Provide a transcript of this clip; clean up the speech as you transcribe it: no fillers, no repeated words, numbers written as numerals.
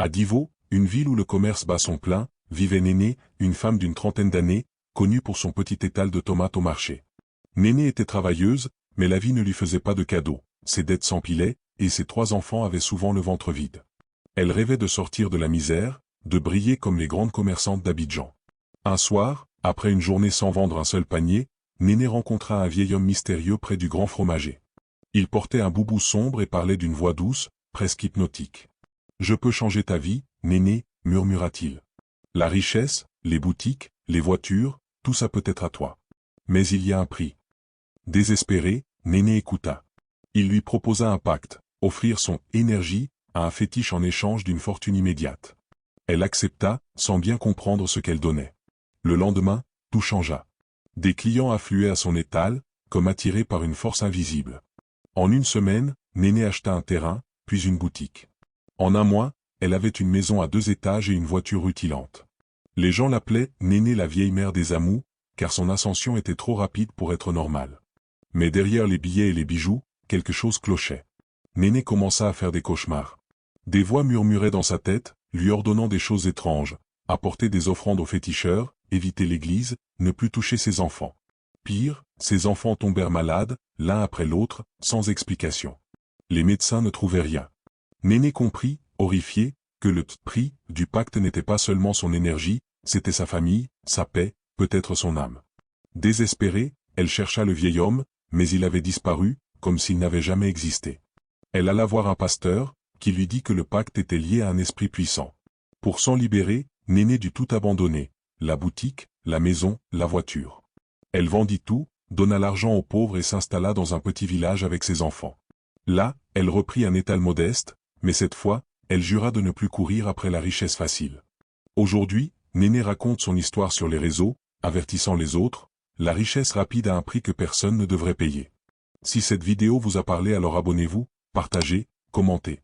À Divo, une ville où le commerce bat son plein, vivait Néné, une femme d'une trentaine d'années, connue pour son petit étal de tomates au marché. Néné était travailleuse, mais la vie ne lui faisait pas de cadeaux, ses dettes s'empilaient, et ses 3 enfants avaient souvent le ventre vide. Elle rêvait de sortir de la misère, de briller comme les grandes commerçantes d'Abidjan. Un soir, après une journée sans vendre un seul panier, Néné rencontra un vieil homme mystérieux près du grand fromager. Il portait un boubou sombre et parlait d'une voix douce, presque hypnotique. « Je peux changer ta vie, Néné » murmura-t-il. « La richesse, les boutiques, les voitures, tout ça peut être à toi. Mais il y a un prix. » Désespéré, Néné écouta. Il lui proposa un pacte, offrir son « énergie » à un fétiche en échange d'une fortune immédiate. Elle accepta, sans bien comprendre ce qu'elle donnait. Le lendemain, tout changea. Des clients affluaient à son étal, comme attirés par une force invisible. En une semaine, Néné acheta un terrain, puis une boutique. En un mois, elle avait une maison à 2 étages et une voiture rutilante. Les gens l'appelaient Néné la vieille mère des Amous, car son ascension était trop rapide pour être normale. Mais derrière les billets et les bijoux, quelque chose clochait. Néné commença à faire des cauchemars. Des voix murmuraient dans sa tête, lui ordonnant des choses étranges, apporter des offrandes aux féticheurs, éviter l'église, ne plus toucher ses enfants. Pire, ses enfants tombèrent malades, l'un après l'autre, sans explication. Les médecins ne trouvaient rien. Néné comprit, horrifié, que le prix du pacte n'était pas seulement son énergie, c'était sa famille, sa paix, peut-être son âme. Désespérée, elle chercha le vieil homme, mais il avait disparu, comme s'il n'avait jamais existé. Elle alla voir un pasteur, qui lui dit que le pacte était lié à un esprit puissant. Pour s'en libérer, Néné dut tout abandonner, la boutique, la maison, la voiture. Elle vendit tout, donna l'argent aux pauvres et s'installa dans un petit village avec ses enfants. Là, elle reprit un étal modeste, mais cette fois, elle jura de ne plus courir après la richesse facile. Aujourd'hui, Néné raconte son histoire sur les réseaux, avertissant les autres, la richesse rapide a un prix que personne ne devrait payer. Si cette vidéo vous a parlé, alors abonnez-vous, partagez, commentez.